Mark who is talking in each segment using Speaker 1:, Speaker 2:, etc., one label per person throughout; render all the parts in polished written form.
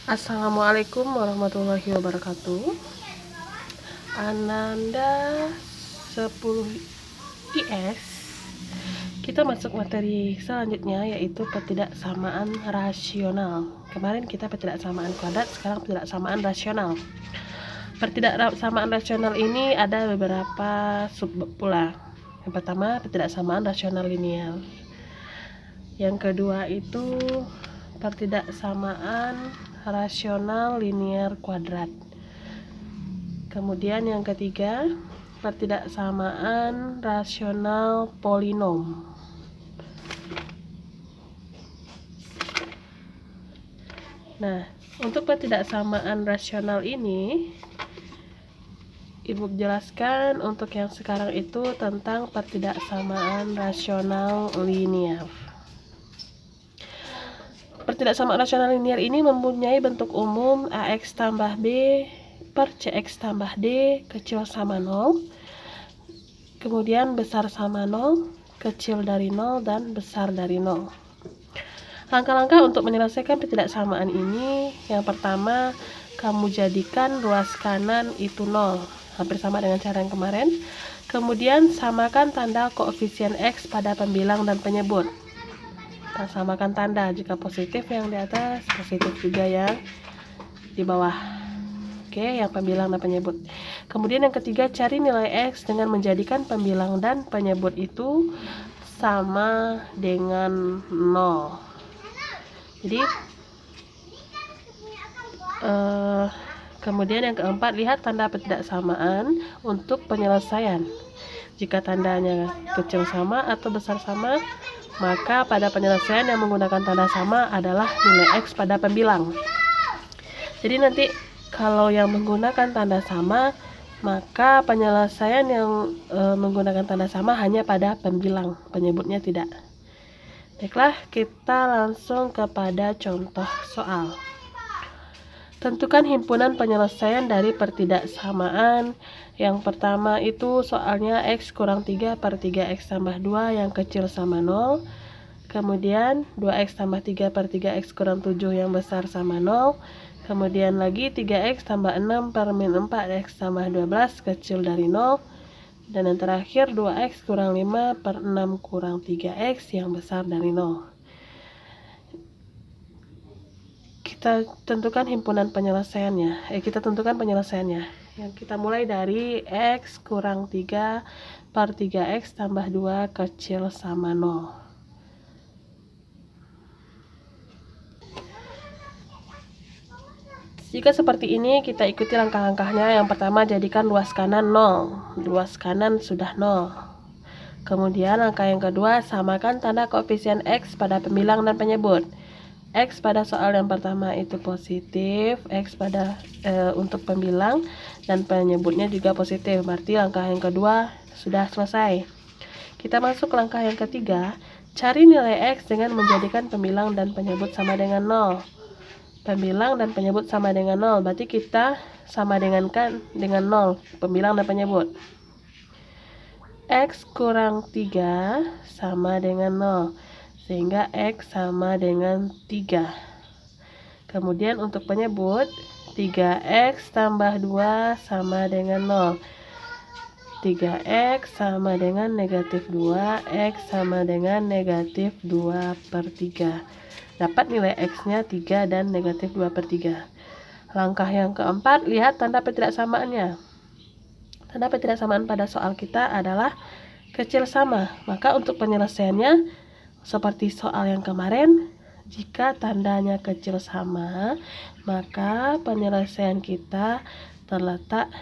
Speaker 1: Assalamualaikum warahmatullahi wabarakatuh. Ananda 10 IS. Kita masuk materi selanjutnya, yaitu ketidaksamaan rasional. Kemarin kita ketidaksamaan kuadrat, sekarang ketidaksamaan rasional. Ketidaksamaan rasional ini ada beberapa subbab pula. Yang pertama, ketidaksamaan rasional linear. Yang kedua itu ketidaksamaan rasional linear kuadrat. Kemudian yang ketiga, ketidaksamaan rasional polinom. Nah, untuk ketidaksamaan rasional ini Ibu jelaskan untuk yang sekarang itu tentang ketidaksamaan rasional linear. Ketidaksamaan rasional linear ini mempunyai bentuk umum AX tambah B per CX tambah D kecil sama 0, kemudian besar sama 0, kecil dari 0, dan besar dari 0. Langkah-langkah untuk menyelesaikan ketidaksamaan ini, yang pertama, kamu jadikan ruas kanan itu 0, hampir sama dengan cara yang kemarin. Kemudian samakan tanda koefisien X pada pembilang dan penyebut. Kita samakan tanda, jika positif yang di atas, positif juga yang di bawah. Oke, yang pembilang dan penyebut. Kemudian yang ketiga, cari nilai X dengan menjadikan pembilang dan penyebut itu sama dengan 0. Jadi kemudian yang keempat, lihat tanda ketidaksamaan untuk penyelesaian. Jika tandanya kecil sama atau besar sama, maka pada penyelesaian yang menggunakan tanda sama adalah nilai X pada pembilang. Jadi nanti kalau yang menggunakan tanda sama, maka penyelesaian yang menggunakan tanda sama hanya pada pembilang, penyebutnya tidak. Baiklah, kita langsung kepada contoh soal. Tentukan himpunan penyelesaian dari ketidaksamaan. Yang pertama itu soalnya X kurang 3 per 3X tambah 2 yang kecil sama 0. Kemudian 2X tambah 3 per 3X kurang 7 yang besar sama 0. Kemudian lagi 3X tambah 6 per min 4X tambah 12 kecil dari 0. Dan yang terakhir 2X kurang 5 per 6 kurang 3X yang besar dari 0. Kita tentukan himpunan penyelesaiannya. Kita tentukan penyelesaiannya. Yang kita mulai dari X kurang 3 per 3X tambah 2 kecil sama 0. Jika seperti ini, kita ikuti langkah-langkahnya. Yang pertama, jadikan ruas kanan 0. Ruas kanan sudah 0. Kemudian langkah yang kedua, samakan tanda koefisien X pada pembilang dan penyebut. X pada soal yang pertama itu positif, X pada untuk pembilang dan penyebutnya juga positif. Berarti langkah yang kedua sudah selesai. Kita masuk ke langkah yang ketiga, cari nilai X dengan menjadikan pembilang dan penyebut sama dengan 0. Pembilang dan penyebut sama dengan 0, berarti kita sama dengan 0, pembilang dan penyebut. X kurang 3 sama dengan 0, sehingga X sama dengan 3. Kemudian untuk penyebut, 3X tambah 2 sama dengan 0. 3X sama dengan negatif 2, X sama dengan negatif 2 per 3. Dapat nilai X-nya 3 dan negatif 2 per 3. Langkah yang keempat, lihat tanda ketidaksamaannya. Tanda ketidaksamaan pada soal kita adalah kecil sama. Maka untuk penyelesaiannya, seperti soal yang kemarin, jika tandanya kecil sama, maka penyelesaian kita terletak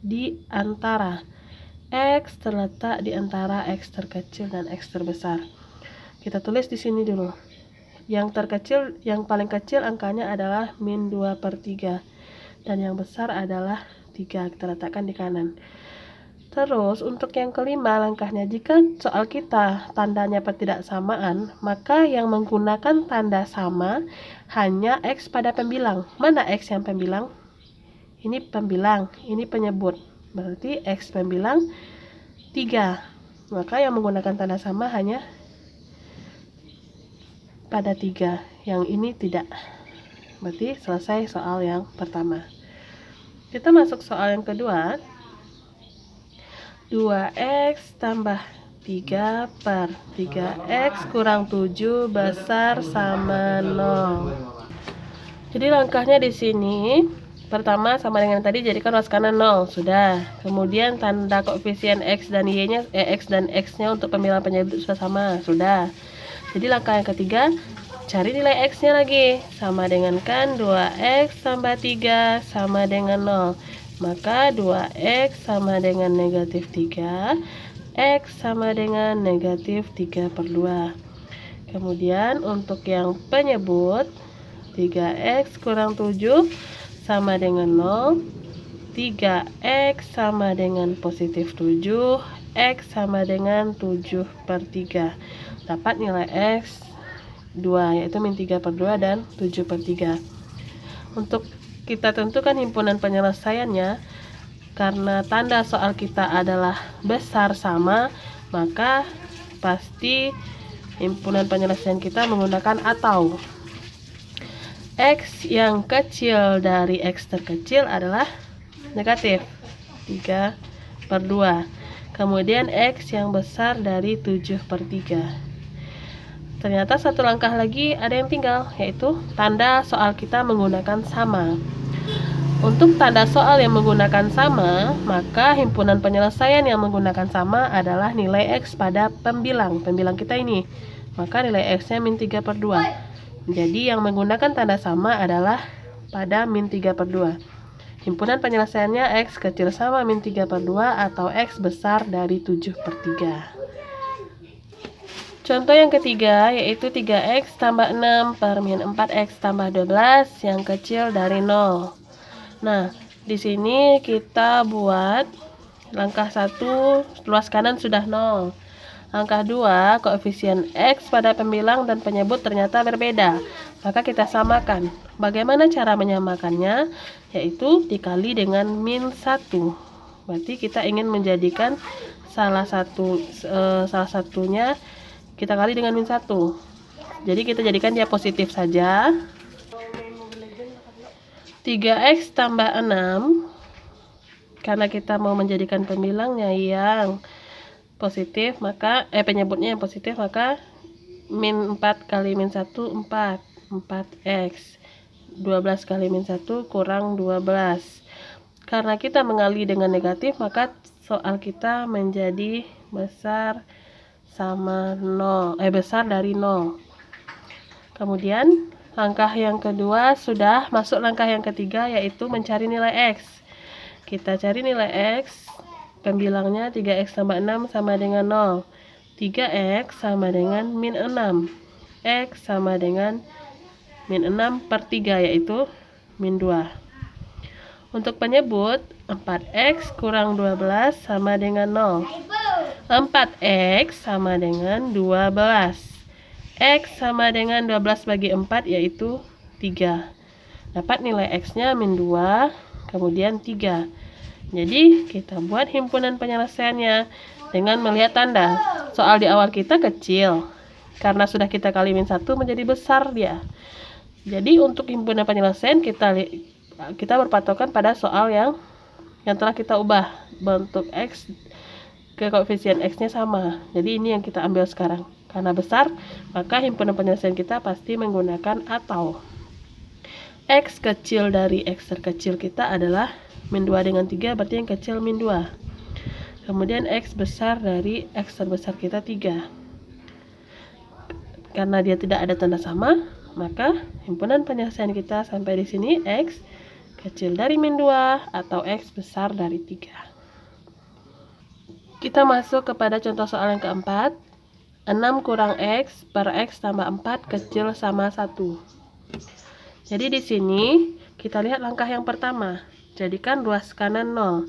Speaker 1: di antara X terletak di antara X terkecil dan X terbesar. Kita tulis di sini dulu. Yang terkecil, yang paling kecil angkanya adalah min 2 per 3. Dan yang besar adalah 3. Kita letakkan di kanan. Terus untuk yang kelima langkahnya, jika soal kita tandanya ketidaksamaan, maka yang menggunakan tanda sama hanya X pada pembilang. Mana X yang pembilang? Ini pembilang, ini penyebut. Berarti X pembilang 3. Maka yang menggunakan tanda sama hanya pada 3. Yang ini tidak. Berarti selesai soal yang pertama. Kita masuk soal yang kedua. 2x tambah 3 per 3x kurang 7 besar sama 0. Jadi langkahnya di sini pertama sama dengan tadi, jadikan ruas kanan 0, sudah. Kemudian tanda koefisien x dan y-nya x dan x-nya untuk pembilangan penyebut sudah sama, sudah. Jadi langkah yang ketiga, cari nilai x-nya lagi. Sama dengan kan 2x tambah 3 sama dengan 0. Maka 2x sama dengan negatif 3, x sama dengan negatif 3 per 2. Kemudian untuk yang penyebut, 3x kurang 7 sama dengan 0, 3x sama dengan positif 7, x sama dengan 7 per 3. Dapat nilai x 2, yaitu min 3 per 2 dan 7 per 3. Untuk kita tentukan himpunan penyelesaiannya, karena tanda soal kita adalah besar sama, maka pasti himpunan penyelesaian kita menggunakan atau. X yang kecil dari X terkecil adalah negatif 3 per 2. Kemudian X yang besar dari 7 per 3. Ternyata satu langkah lagi ada yang tinggal, yaitu tanda soal kita menggunakan sama. Untuk tanda soal yang menggunakan sama, maka himpunan penyelesaian yang menggunakan sama adalah nilai X pada pembilang kita ini. Maka nilai X-nya min 3 per 2. Jadi yang menggunakan tanda sama adalah pada min 3 per 2. Himpunan penyelesaiannya X kecil sama min 3 per 2 atau X besar dari 7 per 3. Contoh yang ketiga yaitu 3x tambah 6 per min 4x tambah 12 yang kecil dari 0. Nah, di sini kita buat langkah 1, luas kanan sudah 0. Langkah 2, koefisien x pada pembilang dan penyebut ternyata berbeda. Maka kita samakan. Bagaimana cara menyamakannya? Yaitu dikali dengan min 1. Berarti kita ingin menjadikan salah satunya kita kali dengan min 1. Jadi kita jadikan dia positif saja. 3x tambah 6, karena kita mau menjadikan pembilangnya yang positif, maka penyebutnya yang positif, maka min 4 kali min 1 4x. 12 kali min 1 kurang 12. Karena kita mengali dengan negatif, maka soal kita menjadi besar sama 0, besar dari 0. Kemudian langkah yang kedua sudah masuk langkah yang ketiga, yaitu mencari nilai x. Kita cari nilai x, pembilangnya 3x tambah 6 sama dengan 0. 3x sama dengan min 6. X sama dengan min 6 per 3, yaitu min 2. Untuk penyebut, 4x kurang 12 sama dengan 0. 4x sama dengan 12. X sama dengan 12 bagi 4, yaitu 3. Dapat nilai x-nya min 2, kemudian 3. Jadi kita buat himpunan penyelesaiannya dengan melihat tanda. Soal di awal kita kecil, karena sudah kita kali min 1 menjadi besar dia. Jadi untuk himpunan penyelesaian kita berpatokan pada soal yang telah kita ubah bentuk x ke koefisien x-nya sama. Jadi ini yang kita ambil sekarang. Karena besar, maka himpunan penyelesaian kita pasti menggunakan atau. X kecil dari x terkecil kita adalah min 2 dengan 3, berarti yang kecil min 2. Kemudian x besar dari x terbesar kita 3. Karena dia tidak ada tanda sama, maka himpunan penyelesaian kita sampai di sini x kecil dari min 2 atau x besar dari 3. Kita masuk kepada contoh soal yang keempat. 6 kurang x per x tambah 4 kecil sama 1. Jadi di sini kita lihat langkah yang pertama. Jadikan ruas kanan 0.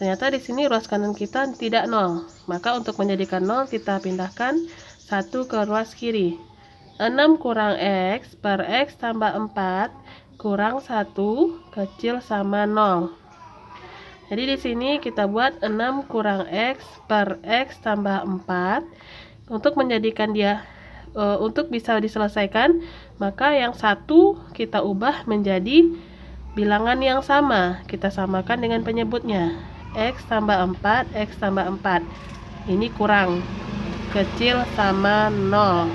Speaker 1: Ternyata di sini ruas kanan kita tidak 0. Maka untuk menjadikan 0 kita pindahkan 1 ke ruas kiri. 6 kurang x per x tambah 4 kurang 1 kecil sama 0. Jadi di sini kita buat 6 kurang x per x tambah 4. Untuk menjadikan dia untuk bisa diselesaikan, maka yang satu kita ubah menjadi bilangan yang sama. Kita samakan dengan penyebutnya. X tambah 4, X tambah 4. Ini kurang. Kecil sama 0.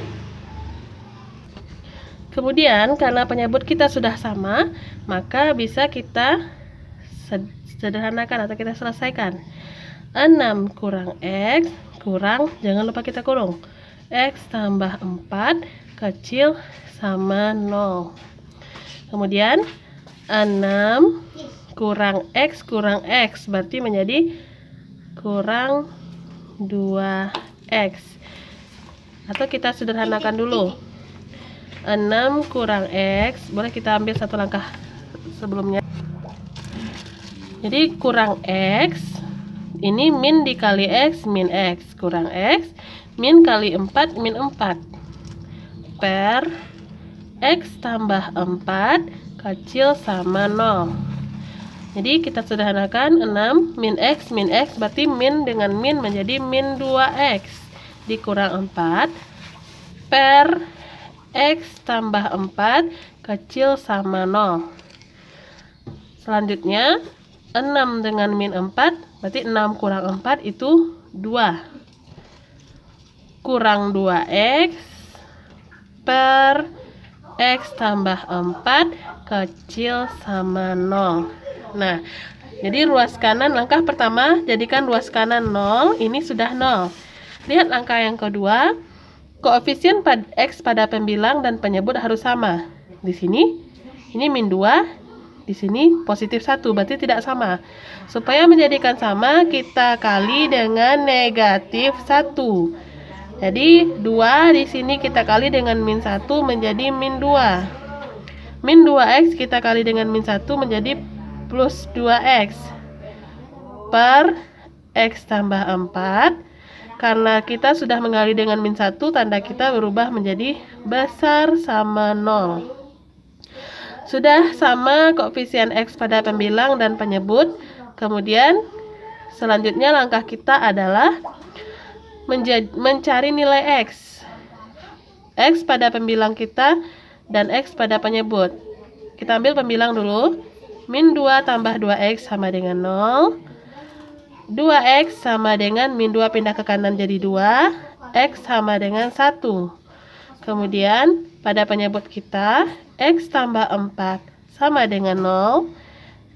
Speaker 1: Kemudian karena penyebut kita sudah sama, maka bisa kita sederhanakan atau kita selesaikan. 6 kurang X kurang, jangan lupa kita kurung, X tambah 4 kecil sama 0. Kemudian 6 kurang X berarti menjadi kurang 2X. Atau kita sederhanakan dulu. 6 kurang X, boleh kita ambil satu langkah sebelumnya. Jadi kurang X, ini min dikali X, min X, kurang X, min kali 4, min 4. Per X tambah 4 kecil sama 0. Jadi kita sederhanakan 6 min X berarti min dengan min menjadi min 2X dikurang 4 per X tambah 4 kecil sama 0. Selanjutnya 6 dengan min 4 berarti 6 kurang 4 itu 2 kurang 2X per X tambah 4 kecil sama 0. Nah, jadi ruas kanan langkah pertama, jadikan ruas kanan 0, ini sudah 0. Lihat langkah yang kedua, koefisien X pada pembilang dan penyebut harus sama. Di sini, ini min 2, di sini positif 1, berarti tidak sama. Supaya menjadikan sama, kita kali dengan negatif 1. Jadi 2 di sini kita kali dengan min 1 menjadi min 2. Min 2X kita kali dengan min 1 menjadi plus 2X. Per X tambah 4. Karena kita sudah mengali dengan min 1, tanda kita berubah menjadi besar sama 0. Sudah sama koefisien X pada pembilang dan penyebut. Kemudian selanjutnya langkah kita adalah mencari nilai X. X pada pembilang kita dan X pada penyebut. Kita ambil pembilang dulu. Min 2 tambah 2X sama dengan 0. 2X sama dengan min 2 pindah ke kanan jadi 2. X sama dengan 1. Kemudian pada penyebut kita X tambah 4 sama dengan 0.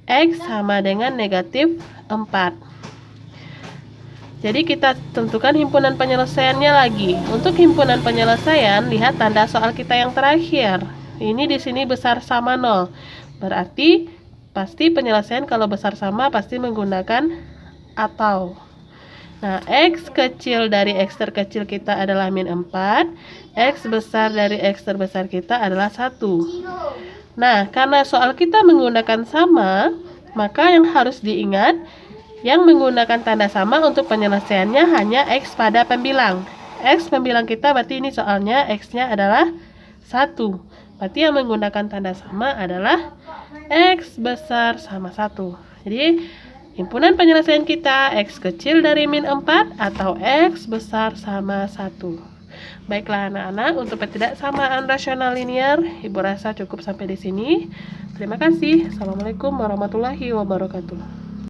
Speaker 1: X sama dengan negatif 4. Jadi kita tentukan himpunan penyelesaiannya lagi. Untuk himpunan penyelesaian, lihat tanda soal kita yang terakhir. Ini di sini besar sama 0. Berarti pasti penyelesaian kalau besar sama pasti menggunakan atau. Nah, X kecil dari X terkecil kita adalah min 4. X besar dari X terbesar kita adalah 1. Nah, karena soal kita menggunakan sama, maka yang harus diingat, yang menggunakan tanda sama untuk penyelesaiannya hanya X pada pembilang. X pembilang kita berarti ini soalnya X-nya adalah 1. Berarti yang menggunakan tanda sama adalah X besar sama 1. Jadi himpunan penyelesaian kita X kecil dari min 4 atau X besar sama 1. Baiklah anak-anak, untuk ketidaksamaan rasional linear, Ibu rasa cukup sampai di sini. Terima kasih. Assalamualaikum warahmatullahi wabarakatuh.